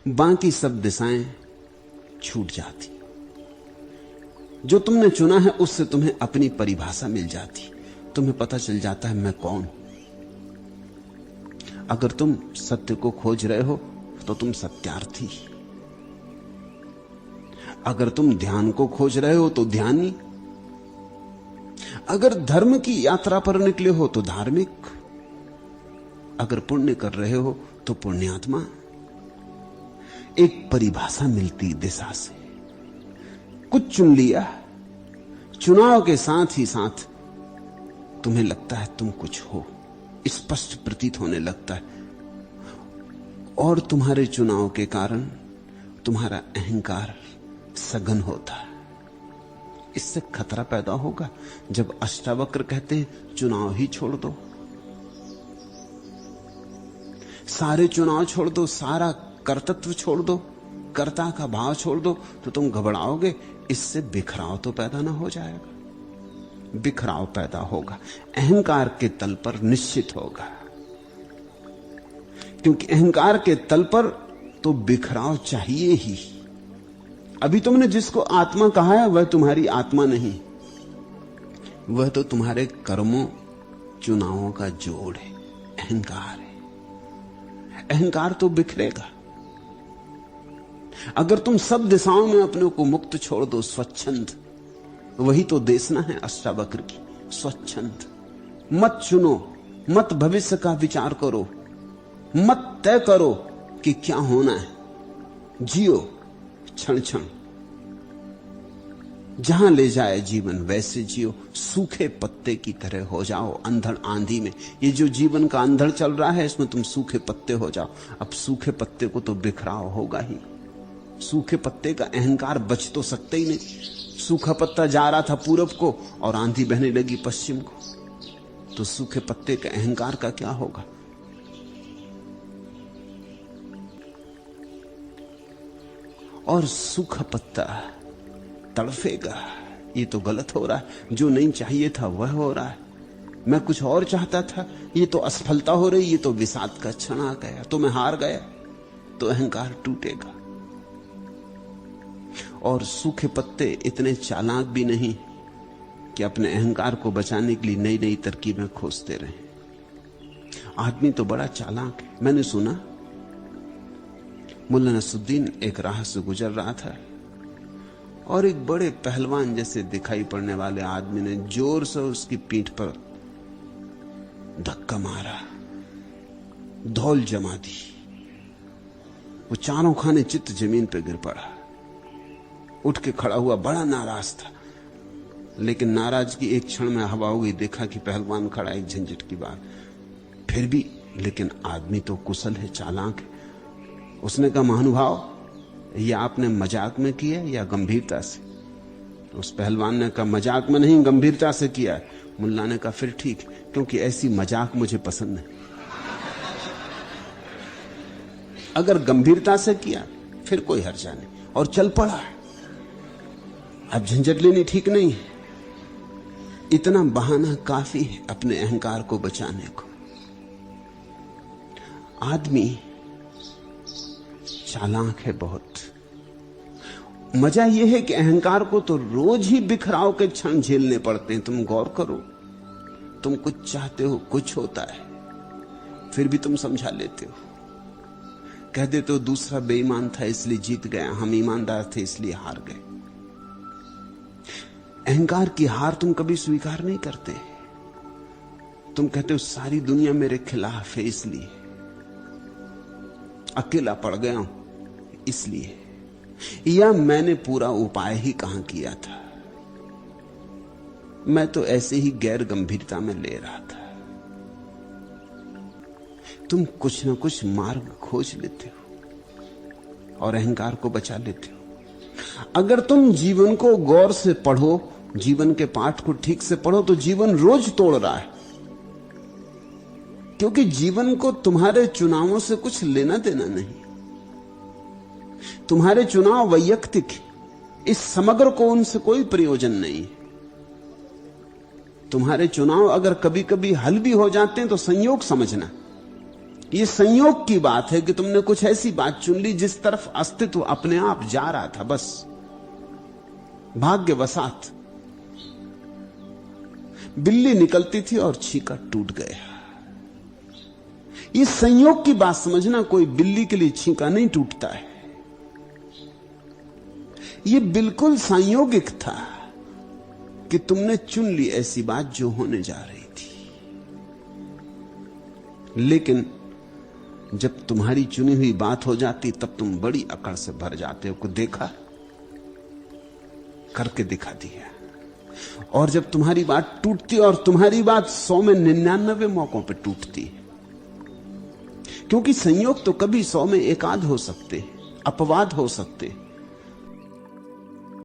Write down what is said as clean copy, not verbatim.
बाकी सब दिशाएं छूट जाती। जो तुमने चुना है उससे तुम्हें अपनी परिभाषा मिल जाती। तुम्हें पता चल जाता है मैं कौन। अगर तुम सत्य को खोज रहे हो तो तुम सत्यार्थी। अगर तुम ध्यान को खोज रहे हो तो ध्यानी। अगर धर्म की यात्रा पर निकले हो तो धार्मिक। अगर पुण्य कर रहे हो तो पुण्यात्मा। एक परिभाषा मिलती दिशा से। कुछ चुन लिया, चुनाव के साथ ही साथ तुम्हें लगता है तुम कुछ हो, स्पष्ट प्रतीत होने लगता है। और तुम्हारे चुनाव के कारण तुम्हारा अहंकार सघन होता है। इससे खतरा पैदा होगा जब अष्टावक्र कहते हैं चुनाव ही छोड़ दो, सारे चुनाव छोड़ दो, सारा कर्तृत्व छोड़ दो, कर्ता का भाव छोड़ दो, तो तुम घबराओगे। इससे बिखराव तो पैदा ना हो जाएगा? बिखराव पैदा होगा, अहंकार के तल पर निश्चित होगा। क्योंकि अहंकार के तल पर तो बिखराव चाहिए ही। अभी तुमने जिसको आत्मा कहा है वह तुम्हारी आत्मा नहीं, वह तो तुम्हारे कर्मों चुनावों का जोड़ है, अहंकार है। अहंकार तो बिखरेगा। अगर तुम सब दिशाओं में अपने को मुक्त छोड़ दो, स्वच्छंद, वही तो देशना है अष्टावक्र की, स्वच्छंद। मत चुनो, मत भविष्य का विचार करो, मत तय करो कि क्या होना है। जियो क्षण क्षण, जहां ले जाए जीवन वैसे जियो। सूखे पत्ते की तरह हो जाओ अंधड़ आंधी में। ये जो जीवन का अंधड़ चल रहा है इसमें तुम सूखे पत्ते हो जाओ। अब सूखे पत्ते को तो बिखराव होगा ही। सूखे पत्ते का अहंकार बच तो सकते ही नहीं। सूखा पत्ता जा रहा था पूरब को और आंधी बहने लगी पश्चिम को, तो सूखे पत्ते के अहंकार का क्या होगा? और सूखा पत्ता तड़फेगा, ये तो गलत हो रहा है, जो नहीं चाहिए था वह हो रहा है, मैं कुछ और चाहता था, ये तो असफलता हो रही, ये तो विषाद का क्षण आ गया, तो मैं हार गया। तो अहंकार टूटेगा। और सूखे पत्ते इतने चालाक भी नहीं कि अपने अहंकार को बचाने के लिए नई नई तरकीबें खोजते रहे। आदमी तो बड़ा चालाक है। मैंने सुना मुल्ला नसरुद्दीन एक राह से गुजर रहा था और एक बड़े पहलवान जैसे दिखाई पड़ने वाले आदमी ने जोर से उसकी पीठ पर धक्का मारा, धौल जमा दी। वो चारों खाने चित्त जमीन पर गिर पड़ा। उठ के खड़ा हुआ, बड़ा नाराज था, लेकिन नाराजगी एक क्षण में हवा हो गई। देखा कि पहलवान खड़ा, एक झंझट की बात, फिर भी लेकिन आदमी तो कुशल है, चालाक है। उसने कहा महानुभाव ये आपने मजाक में किया या गंभीरता से? उस पहलवान ने कहा मजाक में नहीं, गंभीरता से किया है। मुल्ला ने कहा फिर ठीक, क्योंकि ऐसी मजाक मुझे पसंद नहीं। अगर गंभीरता से किया फिर कोई हर्जा नहीं, और चल पड़ा। अब झंझट लेनी ठीक नहीं है। इतना बहाना काफी है अपने अहंकार को बचाने को। आदमी चालाक है बहुत। मजा यह है कि अहंकार को तो रोज ही बिखराव के क्षण झेलने पड़ते हैं। तुम गौर करो, तुम कुछ चाहते हो, कुछ होता है, फिर भी तुम समझा लेते हो, कह देते हो दूसरा बेईमान था इसलिए जीत गया, हम ईमानदार थे इसलिए हार गए। अहंकार की हार तुम कभी स्वीकार नहीं करते। तुम कहते हो सारी दुनिया मेरे खिलाफ है इसलिए, अकेला पड़ गया हूं इसलिए, या मैंने पूरा उपाय ही कहां किया था, मैं तो ऐसे ही गैर गंभीरता में ले रहा था। तुम कुछ ना कुछ मार्ग खोज लेते हो और अहंकार को बचा लेते हो। अगर तुम जीवन को गौर से पढ़ो, जीवन के पाठ को ठीक से पढ़ो, तो जीवन रोज तोड़ रहा है। क्योंकि जीवन को तुम्हारे चुनावों से कुछ लेना देना नहीं। तुम्हारे चुनाव वैयक्तिक, इस समग्र को उनसे कोई प्रयोजन नहीं। तुम्हारे चुनाव अगर कभी कभी हल भी हो जाते हैं तो संयोग समझना, ये संयोग की बात है कि तुमने कुछ ऐसी बात चुन ली जिस तरफ अस्तित्व अपने आप जा रहा था, बस भाग्यवशात बिल्ली निकलती थी और छीका टूट गया। ये संयोग की बात समझना, कोई बिल्ली के लिए छीका नहीं टूटता है। ये बिल्कुल संयोगिक था कि तुमने चुन ली ऐसी बात जो होने जा रही थी। लेकिन जब तुम्हारी चुनी हुई बात हो जाती तब तुम बड़ी अकड़ से भर जाते हो कि देखा, करके दिखा दिया। और जब तुम्हारी बात टूटती, और तुम्हारी बात 100 में 99 मौकों पर टूटती है, क्योंकि संयोग तो कभी 100 में एकाध हो सकते, अपवाद हो सकते।